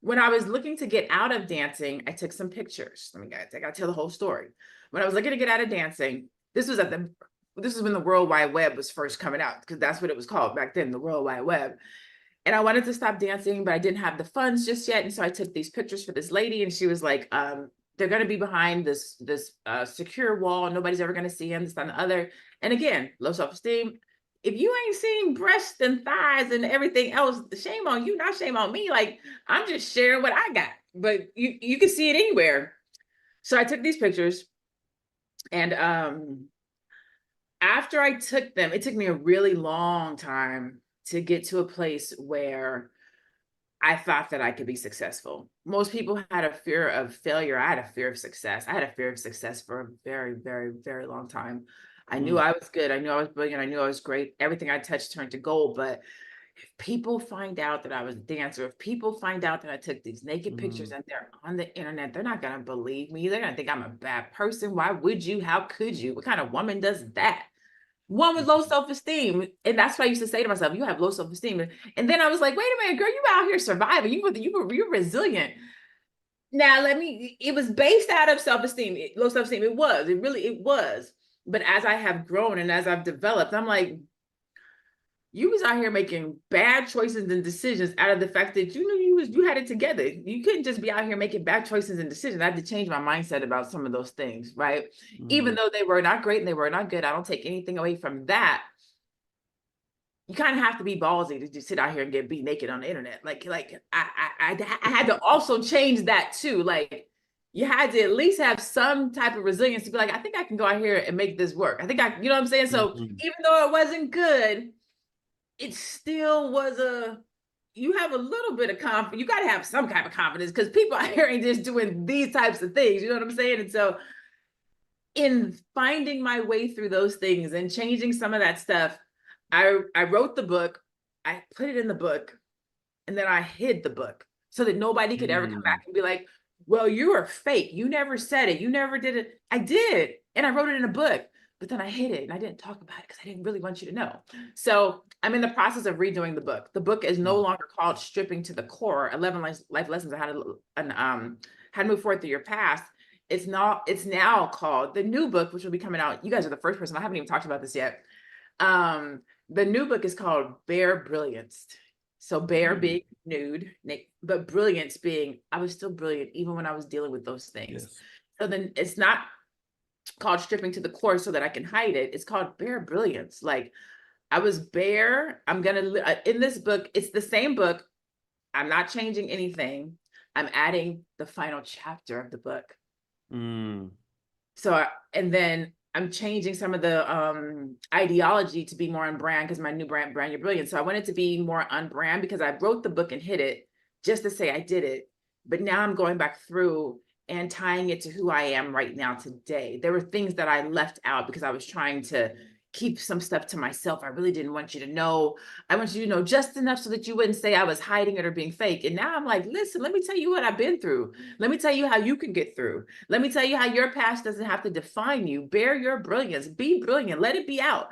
when I was looking to get out of dancing, I took some pictures. I gotta tell the whole story. When I was looking to get out of dancing, this was when the World Wide Web was first coming out, because that's what it was called back then, the World Wide Web. And I wanted to stop dancing, but I didn't have the funds just yet. And so I took these pictures for this lady, and she was like, they're going to be behind this secure wall. Nobody's ever going to see them, this, and the other. And again, low self-esteem. If you ain't seeing breasts and thighs and everything else, shame on you, not shame on me. Like, I'm just sharing what I got, but you can see it anywhere. So I took these pictures, and after I took them, it took me a really long time to get to a place where I thought that I could be successful. Most people had a fear of failure. I had a fear of success. I had a fear of success for a very, very, very long time. I knew I was good. I knew I was brilliant. I knew I was great. Everything I touched turned to gold. But if people find out that I was a dancer, if people find out that I took these naked pictures and they're on the internet, they're not going to believe me. They're going to think I'm a bad person. Why would you? How could you? What kind of woman does that? One with low self-esteem. And that's what I used to say to myself, you have low self-esteem. And then I was like, wait a minute, girl, you out here surviving. You're resilient. Now, it was based out of self-esteem, low self-esteem. It was. But as I have grown and as I've developed, I'm like, you was out here making bad choices and decisions out of the fact that you knew you had it together. You couldn't just be out here making bad choices and decisions. I had to change my mindset about some of those things, right? Even though they were not great and they were not good, I don't take anything away from that. You kind of have to be ballsy to just sit out here and be naked on the internet. Like I had to also change that too. Like, you had to at least have some type of resilience to be like, I think I can go out here and make this work. You know what I'm saying? So even though it wasn't good, it still was you have a little bit of confidence. You got to have some kind of confidence, because people out here ain't just doing these types of things. You know what I'm saying? And so in finding my way through those things and changing some of that stuff, I wrote the book, I put it in the book, and then I hid the book so that nobody could ever come back and be like, well, you are fake. You never said it. You never did it. I did. And I wrote it in a book, but then I hid it and I didn't talk about it because I didn't really want you to know. So I'm in the process of redoing the book. The book is no longer called Stripping to the Core, 11 Life Lessons on how to move forward through your past. It's now called, the new book, which will be coming out. You guys are the first person. I haven't even talked about this yet. The new book is called Bare Brilliance. So bare being nude, but brilliance being, I was still brilliant even when I was dealing with those things. Yes. So then it's not called Stripping to the Core so that I can hide it. It's called Bare Brilliance. Like, I was bare. I'm gonna, in this book, it's the same book. I'm not changing anything. I'm adding the final chapter of the book. So, and then I'm changing some of the ideology to be more on brand, because my new brand, Your Brilliance. So I wanted to be more on brand because I wrote the book and hid it just to say I did it. But now I'm going back through and tying it to who I am right now today. There were things that I left out because I was trying to keep some stuff to myself. I really didn't want you to know. I want you to know just enough so that you wouldn't say I was hiding it or being fake. And now I'm like, listen, let me tell you what I've been through. Let me tell you how you can get through. Let me tell you how your past doesn't have to define you. Bear your brilliance. Be brilliant. Let it be out.